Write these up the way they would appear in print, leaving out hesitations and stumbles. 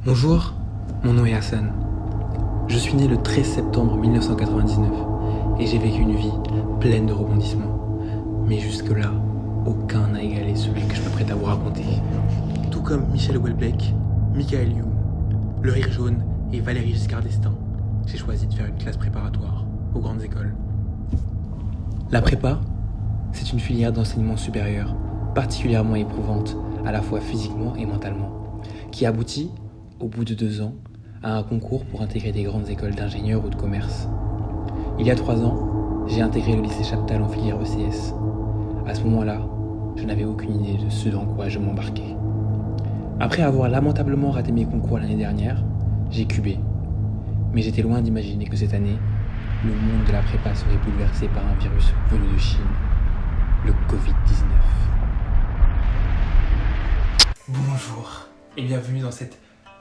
Bonjour, mon nom est Hassan. Je suis né le 13 septembre 1999 et j'ai vécu une vie pleine de rebondissements. Mais jusque-là, aucun n'a égalé celui que je m'apprête à vous raconter. Tout comme Michel Houellebecq, Michael Youn, Le Rire Jaune et Valéry Giscard d'Estaing, j'ai choisi de faire une classe préparatoire aux grandes écoles. La prépa, c'est une filière d'enseignement supérieur particulièrement éprouvante, à la fois physiquement et mentalement, qui aboutit, au bout de 2 ans, à un concours pour intégrer des grandes écoles d'ingénieurs ou de commerce. Il y a 3 ans, j'ai intégré le lycée Chaptal en filière ECS. À ce moment-là, je n'avais aucune idée de ce dans quoi je m'embarquais. Après avoir lamentablement raté mes concours l'année dernière, j'ai cubé. Mais j'étais loin d'imaginer que cette année, le monde de la prépa serait bouleversé par un virus venu de Chine, le Covid-19. Bonjour et bienvenue dans cette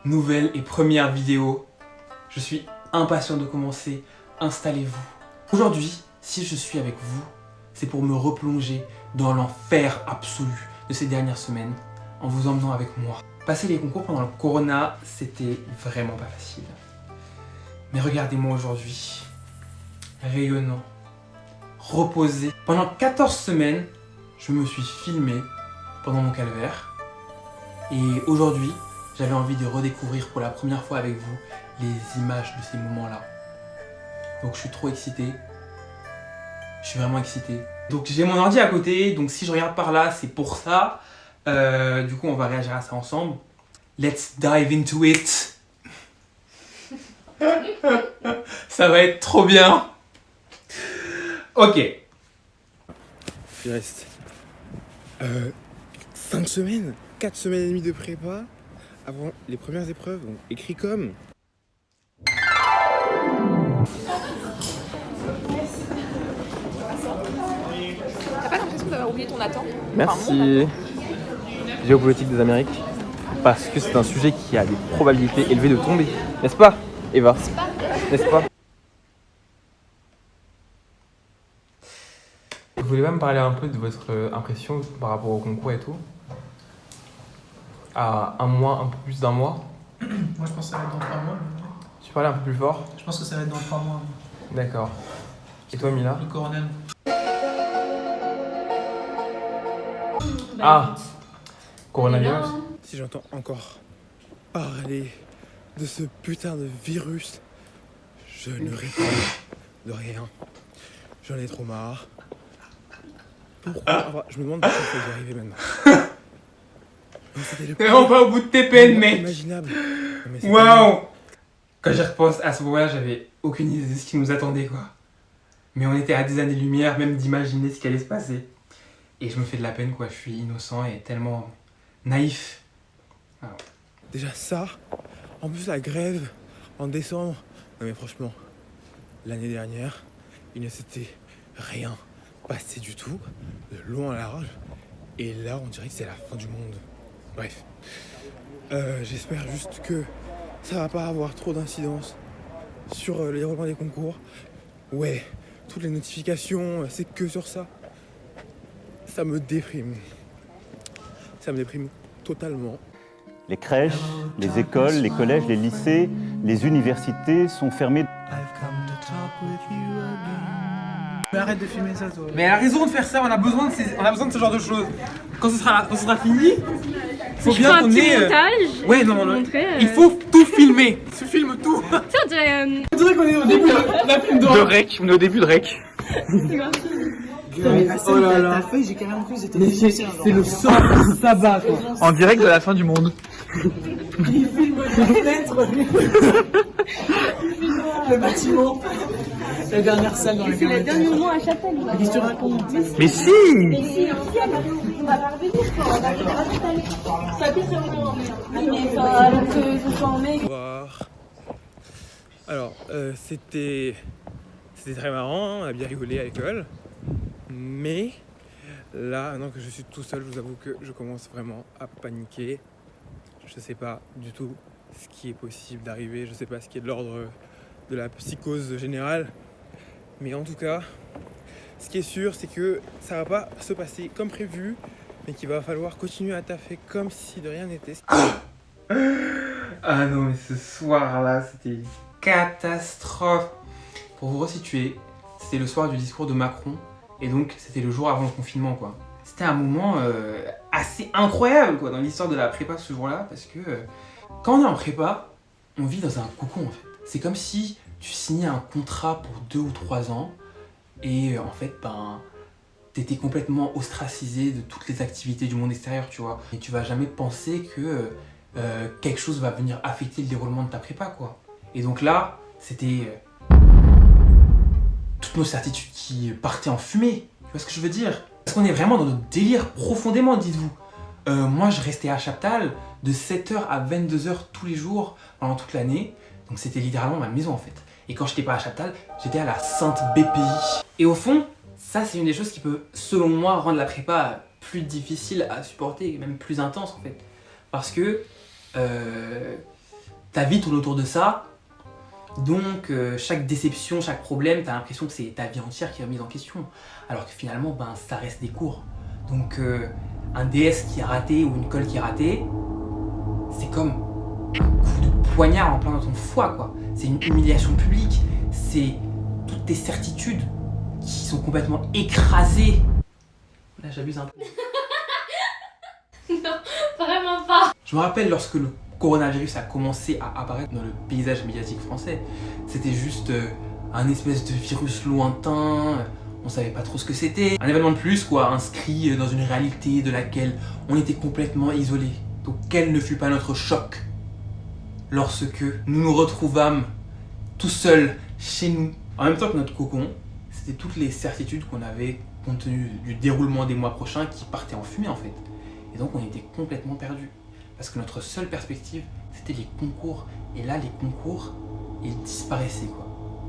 nouvelle et première vidéo. Je suis impatient de commencer, installez-vous. Aujourd'hui, si je suis avec vous, c'est pour me replonger dans l'enfer absolu de ces dernières semaines en vous emmenant avec moi. Passer les concours pendant le corona, c'était vraiment pas facile. Mais regardez-moi aujourd'hui, rayonnant, reposé. Pendant 14 semaines, je me suis filmé pendant mon calvaire. Et aujourd'hui, j'avais envie de redécouvrir pour la première fois avec vous les images de ces moments-là. Donc je suis trop excité. Je suis vraiment excité. Donc j'ai mon ordi à côté, donc si je regarde par là, c'est pour ça. Du coup, on va réagir à ça ensemble. Let's dive into it. Ça va être trop bien. Ok. Il reste 5 semaines, 4 semaines et demie de prépa avant les premières épreuves, donc écrit comme. T'as pas l'impression d'avoir oublié ton attente? Merci. Géopolitique des Amériques. Parce que c'est un sujet qui a des probabilités élevées de tomber. N'est-ce pas, Eva? N'est-ce pas? Vous voulez pas me parler un peu de votre impression par rapport au concours et tout? À un mois, un peu plus d'un mois? Moi je pense que ça va être dans 3 mois. Tu parlais un peu plus fort? Je pense que ça va être dans 3 mois. D'accord. Et toi, Mila? Le coronel. Ah! Coronavirus? Si j'entends encore parler de ce putain de virus, je ne réponds de rien. J'en ai trop marre. Pourquoi je me demande pourquoi il faut y arriver maintenant. C'était le On va au bout de tes peines, mec. imaginable. Waouh! Quand j'y repense, à ce moment-là, j'avais aucune idée de ce qui nous attendait, quoi. Mais on était à des années-lumière, même d'imaginer ce qui allait se passer. Et je me fais de la peine, quoi. Je suis innocent et tellement naïf. Alors. Déjà ça, en plus la grève en décembre. Non mais franchement, l'année dernière, il ne s'était rien passé du tout, de long à large. Et là, on dirait que c'est la fin du monde. Bref. J'espère juste que ça va pas avoir trop d'incidence sur les déroulement des concours. Ouais, toutes les notifications, c'est que sur ça. Ça me déprime. Ça me déprime totalement. Les crèches, les écoles, les collèges, les lycées, les universités sont fermés. Mais arrête de filmer ça toi. Mais elle a raison de faire ça, on a besoin de ce genre de choses. Quand ce sera fini, faut bien qu'on ait. Montage. Ouais, non, Montrer, il faut tout filmer. Tu filmes tout. Tu sais, on dirait. On dirait qu'on est au début de la film De Rec, on est au début de Rec. Oh là là. J'ai carrément cru que c'était le sang sabbat quoi. En direct de la fin du monde. Il filme la fenêtre. Le bâtiment. La dernière salle dans laquelle on était. Dernier mot à Chapelle. Qu'est-ce que tu racontes? Mais si! On va la revenir quand on va ça peut se revenir. Mais alors que ce soit en mai. Au revoir. Alors, c'était très marrant, on a bien rigolé à l'école. Mais là, maintenant que je suis tout seul, je vous avoue que je commence vraiment à paniquer. Je sais pas du tout ce qui est possible d'arriver, je sais pas ce qui est de l'ordre de la psychose générale. Mais en tout cas, ce qui est sûr, c'est que ça va pas se passer comme prévu, mais qu'il va falloir continuer à taffer comme si de rien n'était. Ah non, mais ce soir-là, c'était une catastrophe. Pour vous resituer, c'était le soir du discours de Macron, et donc c'était le jour avant le confinement, quoi. C'était un moment assez incroyable, quoi, dans l'histoire de la prépa ce jour-là, parce que quand on est en prépa, on vit dans un cocon, en fait. C'est comme si tu signais un contrat pour 2 ou 3 ans, et en fait, ben, t'étais complètement ostracisé de toutes les activités du monde extérieur, tu vois. Et tu vas jamais penser que quelque chose va venir affecter le déroulement de ta prépa, quoi. Et donc là, c'était toutes nos certitudes qui partaient en fumée. Tu vois ce que je veux dire? Parce qu'on est vraiment dans notre délire profondément, dites-vous. Moi, je restais à Chaptal de 7h à 22h tous les jours pendant toute l'année. Donc c'était littéralement ma maison, en fait. Et quand j'étais pas à Chaptal, j'étais à la Sainte BPI. Et au fond, ça, c'est une des choses qui peut, selon moi, rendre la prépa plus difficile à supporter, et même plus intense, en fait. Parce que ta vie tourne autour de ça. Donc, chaque déception, chaque problème, t'as l'impression que c'est ta vie entière qui est remise en question. Alors que finalement, ben, ça reste des cours. Donc, un DS qui est raté ou une colle qui est ratée, c'est comme un coup de poignard en plein dans ton foie, quoi. C'est une humiliation publique. C'est toutes tes certitudes qui sont complètement écrasées. Là, j'abuse un peu. Non, vraiment pas. Je me rappelle lorsque le coronavirus a commencé à apparaître dans le paysage médiatique français. C'était juste un espèce de virus lointain, on savait pas trop ce que c'était. Un événement de plus, quoi, inscrit dans une réalité de laquelle on était complètement isolés. Donc quel ne fut pas notre choc lorsque nous nous retrouvâmes tout seuls chez nous. En même temps que notre cocon, c'était toutes les certitudes qu'on avait compte tenu du déroulement des mois prochains qui partaient en fumée, en fait. Et donc on était complètement perdus. Parce que notre seule perspective, c'était les concours. Et là, les concours, ils disparaissaient, quoi.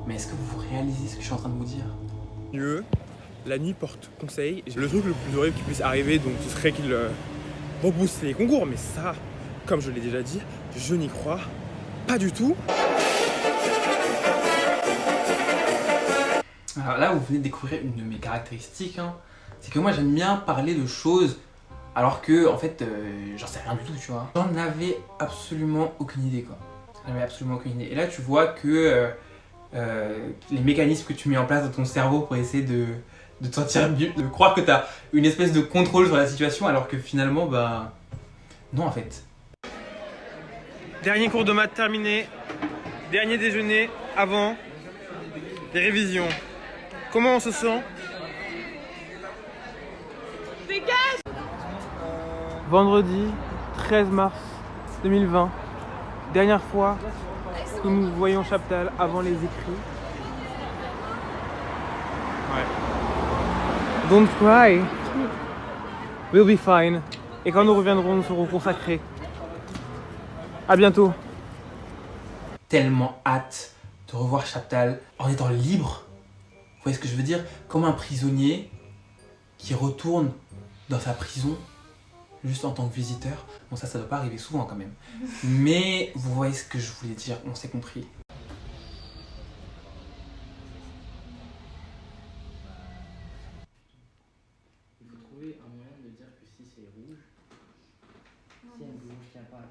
Mais est-ce que vous réalisez ce que je suis en train de vous dire? Mieux, la nuit porte conseil. Le truc le plus horrible qui puisse arriver, donc, ce serait qu'il repousse les concours. Mais ça, comme je l'ai déjà dit, je n'y crois pas du tout. Alors là, vous venez de découvrir une de mes caractéristiques, hein. C'est que moi, j'aime bien parler de choses alors que, en fait, j'en sais rien du tout, tu vois. J'en avais absolument aucune idée, quoi. J'en avais absolument aucune idée. Et là, tu vois que les mécanismes que tu mets en place dans ton cerveau pour essayer de te sentir mieux, de croire que tu as une espèce de contrôle sur la situation, alors que finalement, bah... non, en fait. Dernier cours de maths terminé. Dernier déjeuner avant les révisions. Comment on se sent? Vendredi 13 mars 2020, dernière fois que nous voyons Chaptal avant les écrits. Ouais. Don't cry, we'll be fine. Et quand nous reviendrons, nous serons consacrés. À bientôt. Tellement hâte de revoir Chaptal en étant libre. Vous voyez ce que je veux dire? Comme un prisonnier qui retourne dans sa prison juste en tant que visiteur. Bon, ça doit pas arriver souvent quand même. Mais vous voyez ce que je voulais dire, on s'est compris. Il faut trouver un moyen de dire que si c'est rouge, si elle bouge, qu'il n'y a pas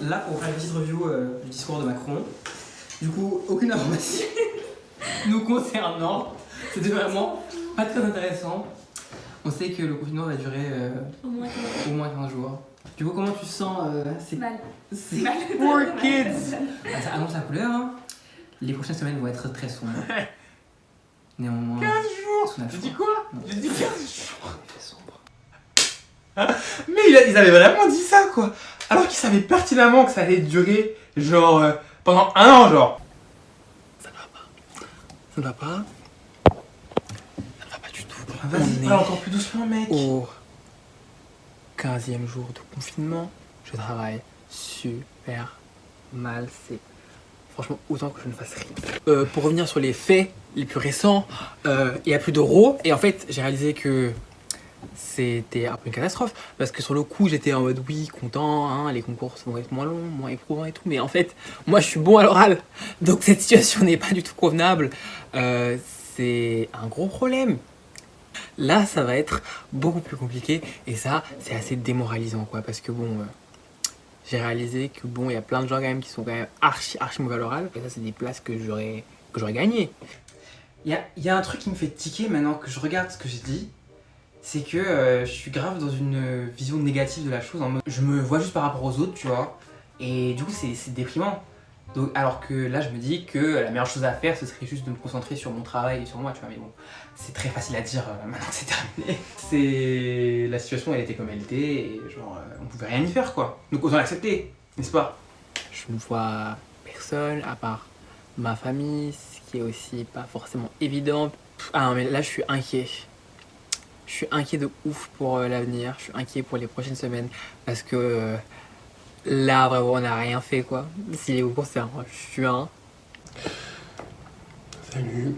un. Là, pour faire une petite review du discours de Macron. Du coup, aucune information nous concernant. C'était vraiment pas très intéressant. On sait que le confinement va durer au moins 15 jours. Du coup, comment tu sens Mal. C'est poor kids. Ah, ça annonce la couleur. Hein. Les prochaines semaines vont être très sombres. Néanmoins... 15 jours. Je dis quoi? Je dis 15 jours. Il fait sombre. Mais ils avaient vraiment dit ça, quoi. Alors qu'ils savaient pertinemment que ça allait durer, genre, pendant un an, genre. Ça ne va pas. Ça ne va pas. Ça ne va pas du tout. Vas-y, parle encore plus doucement, mec. Au 15e jour de confinement, je travaille super mal. C'est franchement autant que je ne fasse rien. Pour revenir sur les faits les plus récents, il n'y a plus d'euros. Et en fait, j'ai réalisé que c'était un peu une catastrophe. Parce que sur le coup, j'étais en mode oui, content, hein, les concours vont être moins longs, moins éprouvants et tout. Mais en fait, moi, je suis bon à l'oral. Donc cette situation n'est pas du tout convenable. C'est un gros problème. Là, ça va être beaucoup plus compliqué et ça, c'est assez démoralisant, quoi, parce que bon, j'ai réalisé que bon, il y a plein de gens quand même qui sont quand même archi mauvais à l'oral. Et ça, c'est des places que j'aurais gagnées. Il y a un truc qui me fait tiquer maintenant que je regarde ce que j'ai dit. C'est que je suis grave dans une vision négative de la chose. En mode, je me vois juste par rapport aux autres, tu vois. Et du coup, c'est déprimant. Donc, alors que là, je me dis que la meilleure chose à faire, ce serait juste de me concentrer sur mon travail et sur moi, tu vois. Mais bon, c'est très facile à dire maintenant que c'est terminé. La situation, elle était comme elle était. Et genre, on pouvait rien y faire, quoi. Donc autant l'accepter, n'est-ce pas? Je ne vois personne à part ma famille, ce qui est aussi pas forcément évident. Ah non, mais là, je suis inquiet. Je suis inquiet de ouf pour l'avenir. Je suis inquiet pour les prochaines semaines parce que là, vraiment, on n'a rien fait, quoi. Si les concours, c'est en juin. Salut.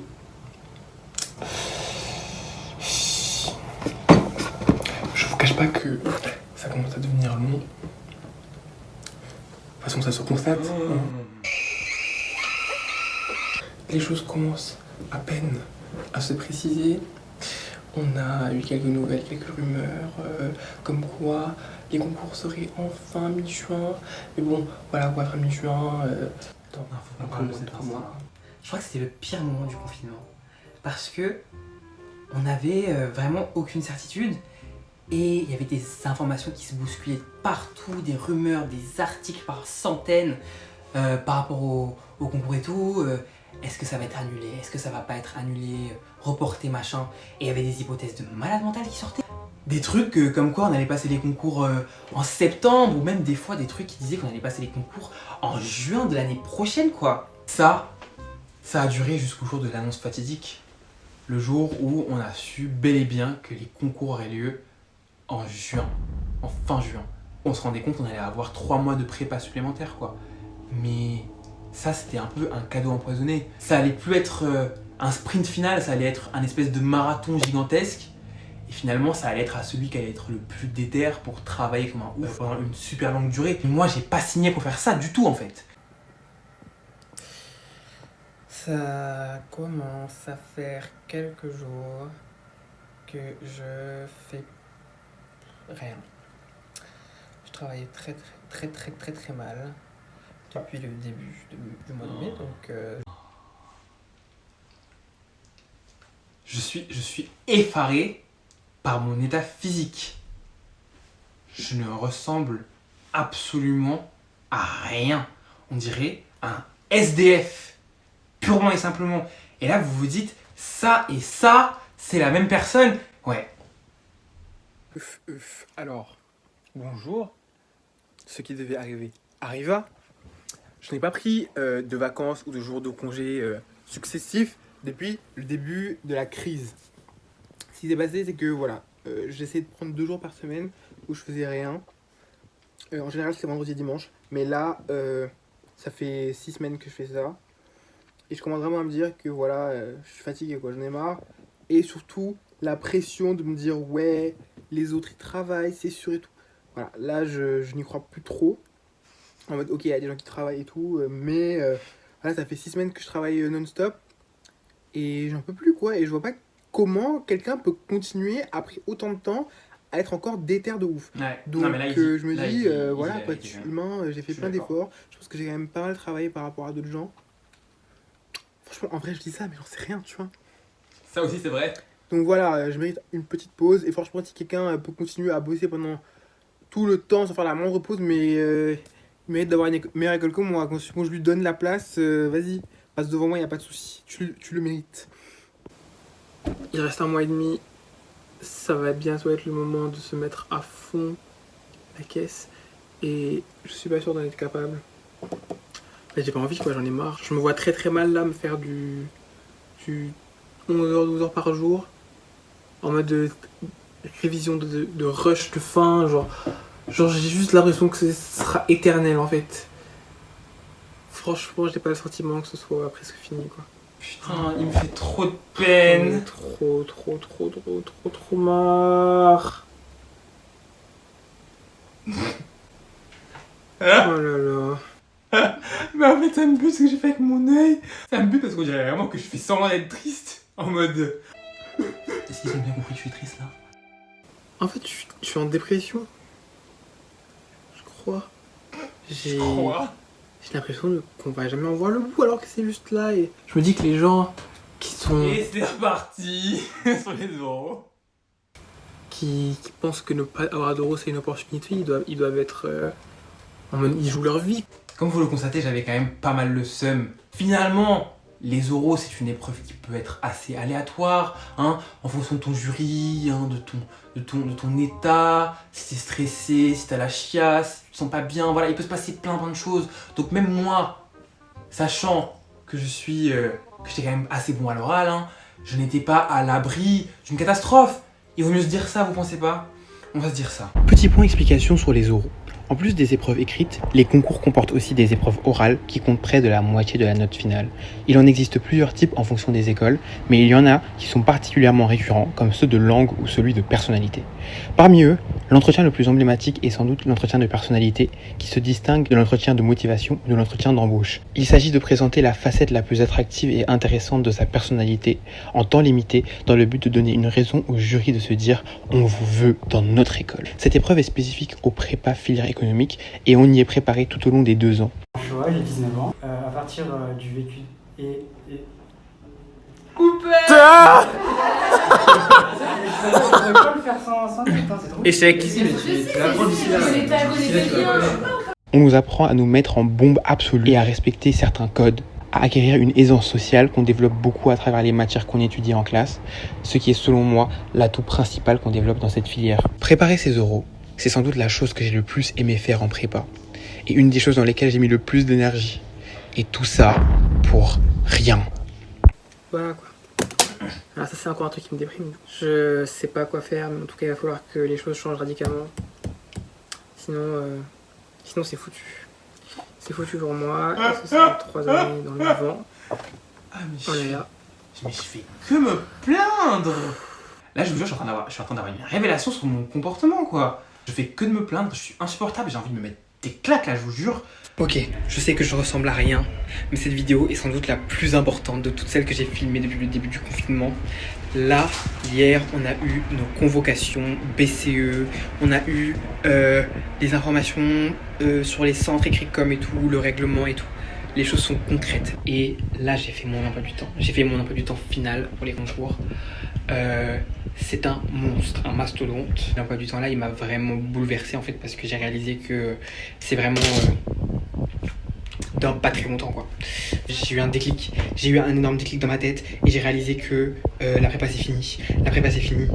Je vous cache pas que ça commence à devenir long. De toute façon, ça se constate. Les choses commencent à peine à se préciser. On a eu quelques nouvelles, quelques rumeurs, comme quoi les concours seraient enfin mi-juin. Mais bon, voilà quoi, fin mi-juin. On parle de cette mois. Je crois que c'était le pire moment du confinement. Parce que on n'avait vraiment aucune certitude. Et il y avait des informations qui se bousculaient partout, des rumeurs, des articles par centaines par rapport au concours et tout. Est-ce que ça va être annulé? Est-ce que ça va pas être annulé? Reporté, machin. Et il y avait des hypothèses de malade mental qui sortaient. Des trucs comme quoi on allait passer les concours en septembre, ou même des fois des trucs qui disaient qu'on allait passer les concours en juin de l'année prochaine, quoi. Ça a duré jusqu'au jour de l'annonce fatidique. Le jour où on a su bel et bien que les concours auraient lieu en juin, en fin juin. On se rendait compte qu'on allait avoir 3 mois de prépa supplémentaire, quoi. Mais ça, c'était un peu un cadeau empoisonné. Ça allait plus être un sprint final, ça allait être un espèce de marathon gigantesque. Et finalement, ça allait être à celui qui allait être le plus déter pour travailler comme un ouf pendant une super longue durée. Mais moi, j'ai pas signé pour faire ça du tout, en fait. Ça commence à faire quelques jours que je fais rien. Je travaille très mal depuis le début du mois de mai, donc Je suis effaré par mon état physique. Je ne ressemble absolument à rien. On dirait un SDF, purement et simplement. Et là, vous vous dites, ça et ça, c'est la même personne. Ouais. Alors, bonjour. Ce qui devait arriver arriva. Je n'ai pas pris de vacances ou de jours de congé successifs depuis le début de la crise. Ce qui s'est passé, c'est que voilà, j'essayais de prendre 2 jours par semaine où je faisais rien. En général, c'est vendredi et dimanche. Mais là, ça fait 6 semaines que je fais ça. Et je commence vraiment à me dire que voilà, je suis fatigué, quoi, j'en ai marre. Et surtout, la pression de me dire, ouais, les autres ils travaillent, c'est sûr et tout. Voilà, là, je n'y crois plus trop. En mode, ok, il y a des gens qui travaillent et tout, mais voilà, ça fait 6 semaines que je travaille non-stop. Et j'en peux plus, quoi. Et je vois pas comment quelqu'un peut continuer, après autant de temps, à être encore déter de ouf. Ouais. Donc Non, mais là, je me dis, voilà, il quoi, dit, je suis hein. humain, j'ai fait Je suis plein d'accord. d'efforts. Je pense que j'ai quand même pas mal travaillé par rapport à d'autres gens. Franchement, en vrai, je dis ça, mais j'en sais rien, tu vois. Ça aussi, c'est vrai. Donc voilà, je mérite une petite pause. Et franchement, si quelqu'un peut continuer à bosser pendant tout le temps sans faire la moindre pause, mais il mérite d'avoir une meilleure école que moi. Quand je lui donne la place, vas-y, passe devant moi, y a pas de souci. Tu le mérites. Il reste 1 mois et demi. Ça va bientôt être le moment de se mettre à fond la caisse. Et je suis pas sûr d'en être capable. J'ai pas envie, quoi, j'en ai marre. Je me vois très mal là me faire du 11h, 12h par jour. En mode de révision de rush de fin. Genre j'ai juste l'impression que ce sera éternel en fait. Franchement, j'ai pas le sentiment que ce soit presque fini, quoi. Putain, il me fait trop de peine. Trop marre. Oh là là. Mais en fait, ça me bute ce que j'ai fait avec mon œil. Ça me bute parce qu'on dirait vraiment que je fais semblant d'être triste. En mode. Est-ce qu'ils ont bien compris que je suis triste là? En fait, je suis en dépression. Je crois. J'ai l'impression qu'on va jamais en voir le bout alors que c'est juste là. Et je me dis que les gens qui sont... Et c'est reparti sur les euros. Qui pensent que ne pas avoir d'euros c'est une opportunité, ils doivent être en mode, ils jouent leur vie. Comme vous le constatez, j'avais quand même pas mal le seum. Finalement, les euros, c'est une épreuve qui peut être assez aléatoire, hein, en fonction de ton jury, hein, de ton état, si t'es stressé, si t'as la chiasse, si tu te sens pas bien, voilà, il peut se passer plein de choses. Donc même moi, sachant que j'étais quand même assez bon à l'oral, hein, je n'étais pas à l'abri d'une catastrophe. Il vaut mieux se dire ça, vous pensez pas? On va se dire ça. Petit point explication sur les oraux. En plus des épreuves écrites, les concours comportent aussi des épreuves orales qui comptent près de la moitié de la note finale. Il en existe plusieurs types en fonction des écoles, mais il y en a qui sont particulièrement récurrents, comme ceux de langue ou celui de personnalité. Parmi eux, l'entretien le plus emblématique est sans doute l'entretien de personnalité, qui se distingue de l'entretien de motivation ou de l'entretien d'embauche. Il s'agit de présenter la facette la plus attractive et intéressante de sa personnalité, en temps limité, dans le but de donner une raison au jury de se dire « on vous veut dans notre école ». Cette épreuve est spécifique aux prépa filière économique et on y est préparé tout au long des 2 ans. J'ai 19 ans. À partir du vécu et... Coupé. Je peux pas le faire sans tête, hein, c'est trop. Échec. On nous apprend à nous mettre en bombe absolue et à respecter certains codes, à acquérir une aisance sociale qu'on développe beaucoup à travers les matières qu'on étudie en classe, ce qui est selon moi l'atout principal qu'on développe dans cette filière. Préparer ces oraux, c'est sans doute la chose que j'ai le plus aimé faire en prépa, et une des choses dans lesquelles j'ai mis le plus d'énergie. Et tout ça pour rien. Voilà quoi. Alors ça c'est encore un truc qui me déprime. Je sais pas quoi faire, mais en tout cas il va falloir que les choses changent radicalement. Sinon c'est foutu. C'est foutu pour moi, et ce sera 3 années dans le vent. Ah mais On est là. je fais que me plaindre. Là je vous jure, je suis en train d'avoir une révélation sur mon comportement quoi. Je fais que de me plaindre, je suis insupportable, j'ai envie de me mettre des claques là, je vous jure. Ok, je sais que je ressemble à rien, mais cette vidéo est sans doute la plus importante de toutes celles que j'ai filmées depuis le début du confinement. Là, hier, on a eu nos convocations BCE, on a eu des informations sur les centres écrits comme et tout, le règlement et tout. Les choses sont concrètes. Et là, j'ai fait mon emploi du temps. J'ai fait mon emploi du temps final pour les concours. C'est un monstre, un mastodonte. L'emploi du temps là, il m'a vraiment bouleversé en fait parce que j'ai réalisé que c'est vraiment dans pas très longtemps quoi. J'ai eu un déclic, j'ai eu un énorme déclic dans ma tête et j'ai réalisé que la prépa c'est fini. La prépa c'est fini.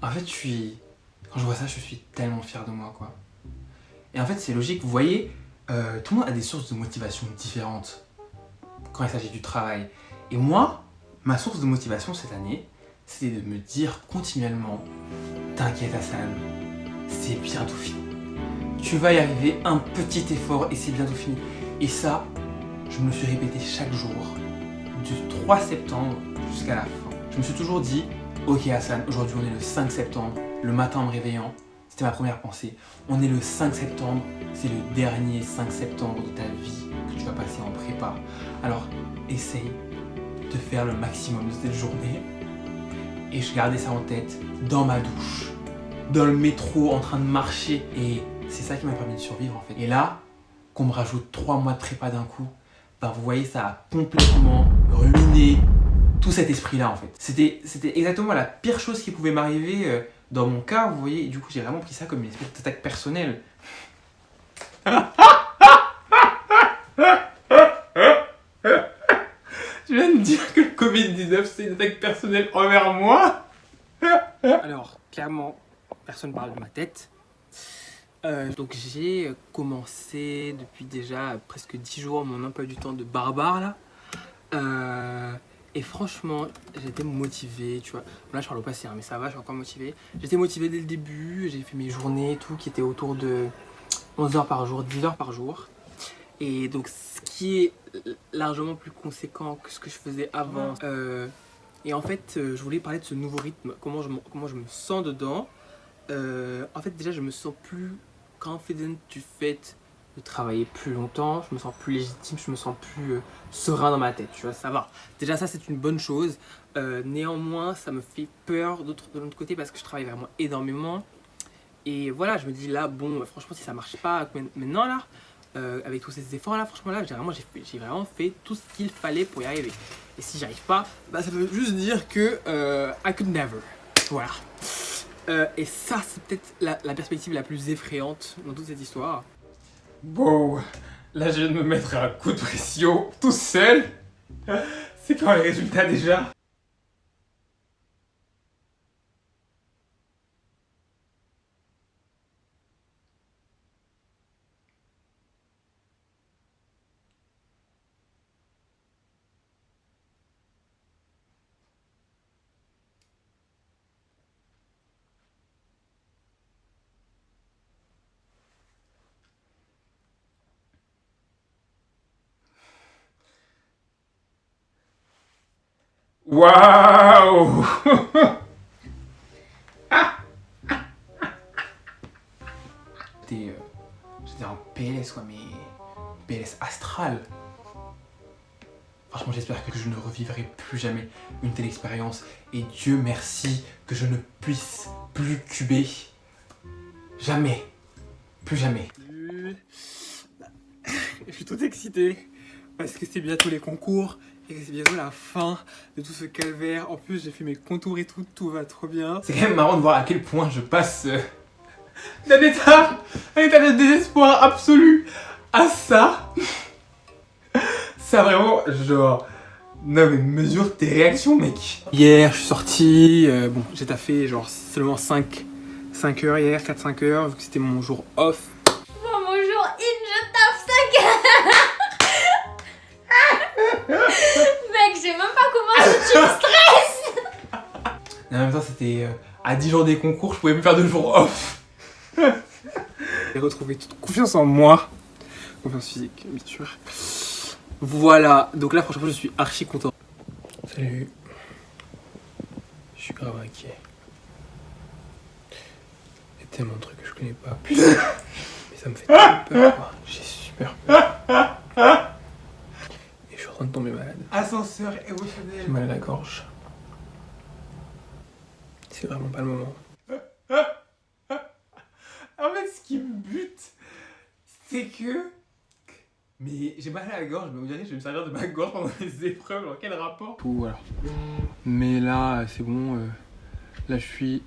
En fait, quand je vois ça, je suis tellement fier de moi quoi. Et en fait, c'est logique, vous voyez, tout le monde a des sources de motivation différentes quand il s'agit du travail. Et moi, ma source de motivation cette année, c'était de me dire continuellement « T'inquiète Hassan, c'est bientôt fini. Tu vas y arriver, un petit effort et c'est bientôt fini. » Et ça, je me le suis répété chaque jour, du 3 septembre jusqu'à la fin. Je me suis toujours dit « Ok Hassan, aujourd'hui on est le 5 septembre, le matin en me réveillant, c'était ma première pensée. On est le 5 septembre, c'est le dernier 5 septembre de ta vie que tu vas passer en prépa. Alors essaye de faire le maximum de cette journée. » Et je gardais ça en tête, dans ma douche, dans le métro, en train de marcher. Et c'est ça qui m'a permis de survivre en fait. Et là, qu'on me rajoute 3 mois de prépa d'un coup, ben vous voyez, ça a complètement ruiné tout cet esprit-là en fait. C'était exactement la pire chose qui pouvait m'arriver dans mon cas, vous voyez. Et du coup, j'ai vraiment pris ça comme une espèce d'attaque personnelle. Tu viens de dire que le Covid-19 c'est une attaque personnelle envers moi? Alors, clairement, personne ne parle de ma tête. Donc j'ai commencé depuis déjà presque 10 jours mon emploi du temps de barbare là. Et franchement, j'étais motivé, tu vois. Là je parle au passé, hein, mais ça va, je suis encore motivé. J'étais motivé dès le début, j'ai fait mes journées et tout qui étaient autour de 11 heures par jour, 10 heures par jour. Et donc ce qui est largement plus conséquent que ce que je faisais avant. Et en fait, je voulais parler de ce nouveau rythme, comment je me sens dedans. En fait, déjà, je me sens plus confident du fait de travailler plus longtemps. Je me sens plus légitime, je me sens plus serein dans ma tête, tu vois, ça va. Déjà, ça, c'est une bonne chose. Néanmoins, ça me fait peur de l'autre côté parce que je travaille vraiment énormément. Et voilà, je me dis là, bon, franchement, si ça marche pas maintenant là, avec tous ces efforts là, franchement là, j'ai vraiment fait tout ce qu'il fallait pour y arriver. Et si j'y arrive pas, bah ça veut juste dire que I could never. Voilà. Et ça, c'est peut-être la perspective la plus effrayante dans toute cette histoire. Wow, là je viens de me mettre un coup de pression tout seul. C'est quoi les résultats déjà? Waouh. J'étais en PLS quoi, mais PLS astral. Franchement, j'espère que je ne revivrai plus jamais une telle expérience. Et Dieu merci que je ne puisse plus cuber. Jamais. Plus jamais. Je suis tout excité parce que c'est bientôt les concours et que c'est bientôt la fin de tout ce calvaire. En plus, j'ai fait mes contours et tout va trop bien. C'est quand même marrant de voir à quel point je passe d'un état de désespoir absolu à ça. Ça vraiment, genre... Non mais mesure tes réactions mec. Hier, je suis sorti, bon, j'ai taffé genre seulement 5 heures hier, 4-5 heures, vu que c'était mon jour off. Bon, mon jour in, je taffe 5 heures. Mec, je sais même pas comment je me stresse. En même temps, c'était à 10 jours des concours, je pouvais plus faire 2 jours off. J'ai retrouvé toute confiance en moi. Confiance physique, bien sûr. Voilà, donc là franchement je suis archi content. Salut. Je suis grave inquiet. Il y a tellement de trucs que je connais pas. Putain. Mais ça me fait trop peur, quoi. J'ai super peur. Et je suis en train de tomber malade. Ascenseur émotionnel. J'ai mal à la gorge. C'est vraiment pas le moment. En fait, ce qui me bute, c'est que... Mais j'ai mal à la gorge, mais on dirait que je vais me servir de ma gorge pendant les épreuves, dans quel rapport? Tout, voilà. Mais là, c'est bon. Là, je suis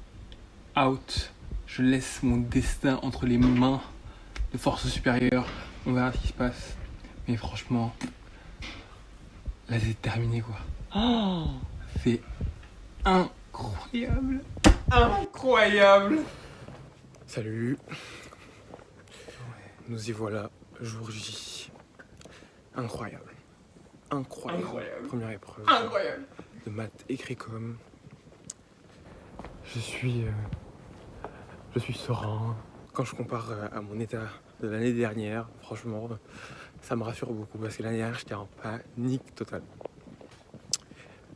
out. Je laisse mon destin entre les mains de forces supérieures. On verra ce qui se passe. Mais franchement, là, c'est terminé, quoi. Oh, c'est incroyable. Incroyable. Salut. Nous y voilà, jour J. Incroyable. Incroyable. Incroyable. Première épreuve. Incroyable. De maths écrit comme. Je suis serein. Quand je compare à mon état de l'année dernière, franchement, ça me rassure beaucoup parce que l'année dernière, j'étais en panique totale.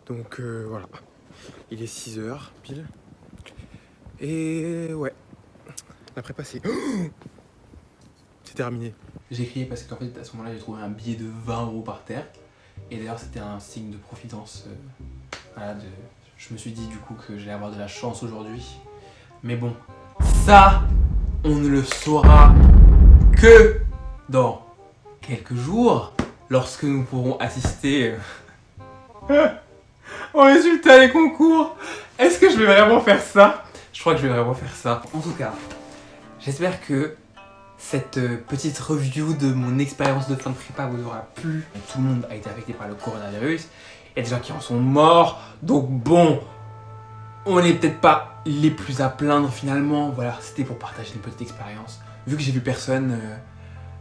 Donc voilà. Il est 6h pile. Et ouais. La prépa c'est. C'est terminé. J'ai crié parce qu'en fait à ce moment-là j'ai trouvé un billet de 20 € par terre. Et d'ailleurs c'était un signe de providence. Voilà, je me suis dit du coup que j'allais avoir de la chance aujourd'hui. Mais bon, ça on ne le saura que dans quelques jours. Lorsque nous pourrons assister au résultat des concours. Est-ce que je vais vraiment faire ça? Je crois que je vais vraiment faire ça. En tout cas, j'espère que cette petite review de mon expérience de fin de prépa vous aura plu. Tout le monde a été affecté par le coronavirus. Il y a des gens qui en sont morts. Donc bon, on n'est peut-être pas les plus à plaindre finalement. Voilà, c'était pour partager une petite expérience. Vu que j'ai vu personne,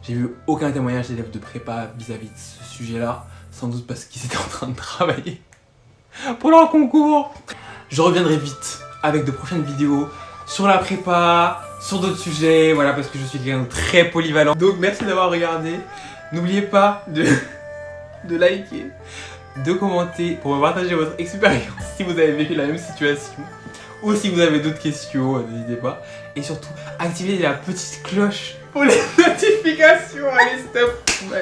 j'ai vu aucun témoignage d'élèves de prépa vis-à-vis de ce sujet-là. Sans doute parce qu'ils étaient en train de travailler pour leur concours. Je reviendrai vite avec de prochaines vidéos sur la prépa, sur d'autres sujets, voilà, parce que je suis quelqu'un de très polyvalent. Donc merci d'avoir regardé. N'oubliez pas de liker, de commenter pour me partager votre expérience si vous avez vécu la même situation ou si vous avez d'autres questions, n'hésitez pas. Et surtout, activez la petite cloche pour les notifications. Allez, stop.